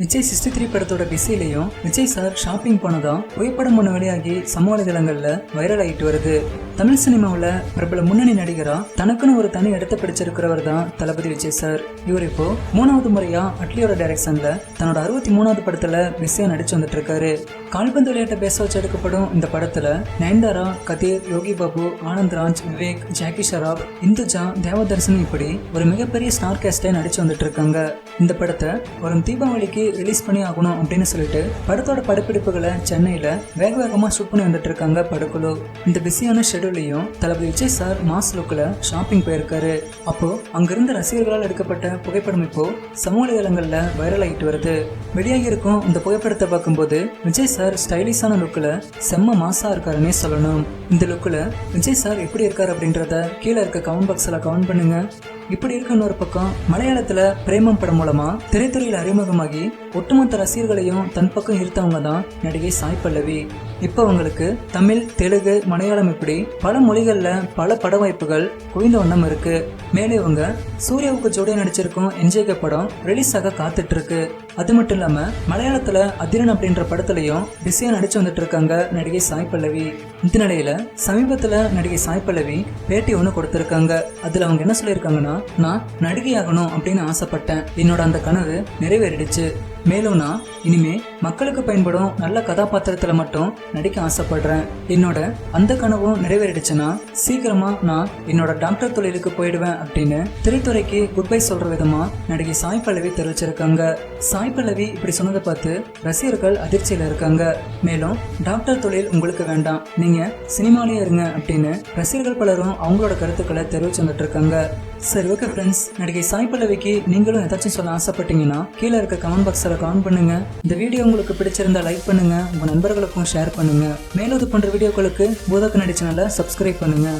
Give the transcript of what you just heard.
விஜய் 63 படத்தோட பிஸிலையும் Vijay sir shopping போனதா புகைப்படம் ஒன்று வெளியாகி சமூக வலைதளங்கள்ல வைரல் ஆகிட்டு வருது. தமிழ் சினிமாவில் பிரபல முன்னணி நடிகரா தனக்குன்னு ஒரு தனி இடத்தை பிடிச்சிருக்கிறவர் தான் தளபதி விஜய் சார். இவர் இப்போ 3வது முறையா அட்லியோட டைரக்ஷன்ல தன்னோட 63வது படத்துல பிஸியா நடிச்சு வந்துட்டு இருக்காரு. கால்பந்து விளையாட்டை பேச வச்சு எடுக்கப்படும் இந்த படத்துல நயன்தாரா, கதீர், யோகி பாபு, ஆனந்த் ராஜ், விவேக், ஜாக்கி ஷராப், இந்துஜா, தேவதர்ஷன் இப்படி ஒரு மிகப்பெரிய ஸ்டார் கேஸ்டை நடிச்சு வந்துட்டு இருக்காங்க. இந்த படத்தை வரும் தீபாவளிக்கு ரிலீஸ் பண்ணி ஆகணும் அப்படின்னு சொல்லிட்டு படத்தோட படப்பிடிப்புகளை சென்னையில வேக வேகமா ஷூட் பண்ணி வந்துட்டு இருக்காங்க படக்குழு. இந்த பிஸியான ஷெட்யூலையும் தளபதி விஜய் சார் மாஸ் லுக்ல ஷாப்பிங் போயிருக்காரு. அப்போ அங்கிருந்த ரசிகர்களால் எடுக்கப்பட்ட புகைப்படம் இப்போ சமூக வலைதளங்கள்ல வைரல் ஆகிட்டு வருது. வெளியாகி இருக்கும் இந்த புகைப்படத்தை பார்க்கும்போது விஜய் சார் ஸ்டைலிஷான லுக்ல செம்ம மாசா இருக்காருன்னே சொல்லணும். இந்த லுக்ல விஜய் சார் எப்படி இருக்காரு அப்படின்றத கீழே இருக்க கமெண்ட் பாக்ஸ்ல கமெண்ட் பண்ணுங்க. இப்படி இருக்க இன்னொரு பக்கம் மலையாளத்துல பிரேமம் படம் மூலமா திரைத்துறையில் அறிமுகமாகி ஒட்டுமொத்த ரசிகர்களையும் தன் பக்கம் இருந்தவங்க தான் நடிகை சாய் பல்லவி. இப்போ அவங்களுக்கு தமிழ், தெலுங்கு, மலையாளம் இப்படி பல மொழிகள்ல பல பட வாய்ப்புகள் குவிந்த வண்ணம் இருக்கு. மேலே இவங்க சூர்யாவுக்கு ஜோடியா நடிச்சிருக்கும் என்ஜேகே படம் ரிலீஸ் ஆக காத்துட்டு இருக்கு. அது மட்டும் இல்லாம மலையாளத்துல அதிரன் அப்படின்ற படத்துலயும் பிஸியா நடிச்சு வந்துட்டு இருக்காங்க நடிகை சாய் பல்லவி. இந்த நிலையில சமீபத்துல நடிகை சாய் பல்லவி பேட்டி ஒன்று கொடுத்திருக்காங்க. அதுல அவங்க என்ன சொல்லியிருக்காங்கன்னா, நான் நடிகையாகணும் அப்படின்னு ஆசைப்பட்டேன், என்னோட அந்த கனவு நிறைவேறிடுச்சு. மேலும் நான் இனிமே மக்களுக்கு பயன்படும் நல்ல கதாபாத்திரத்துல மட்டும் நடிக்க ஆசைப்படுறேன். என்னோட அந்த கனவும் நிறைவேறிடுச்சுன்னா சீக்கிரமா நான் என்னோட டாக்டர் தொழிலுக்கு போயிடுவேன் அப்படின்னு திரைத்துறைக்கு குட் பை சொல்ற விதமா நடிகை சாய் பல்லவி தெரிவிச்சிருக்காங்க. சாய் பல்லவி இப்படி சொன்னதை பார்த்து ரசிகர்கள் அதிர்ச்சியில இருக்காங்க. மேலும் டாக்டர் தொழில் உங்களுக்கு வேண்டாம், நீங்க சினிமாலேயே இருங்க அப்படின்னு ரசிகர்கள் பலரும் அவங்களோட கருத்துக்களை தெரிவிச்சு வந்துட்டு இருக்காங்க. சரி, ஓகே ஃப்ரெண்ட்ஸ், நடிகை சாய் பல்லவிக்கு நீங்களும் ஏதாச்சும் சொல்ல ஆசைப்பட்டீங்கன்னா கீழே இருக்க கமெண்ட் பாக்ஸில் கமெண்ட் பண்ணுங்க. இந்த வீடியோ உங்களுக்கு பிடிச்சிருந்தா லைக் பண்ணுங்க, உங்க நண்பர்களுக்கும் ஷேர் பண்ணுங்க. மேலும் இது போன்ற வீடியோக்களுக்கு பூதக்க நடி சேனலை சப்ஸ்கிரைப் பண்ணுங்க.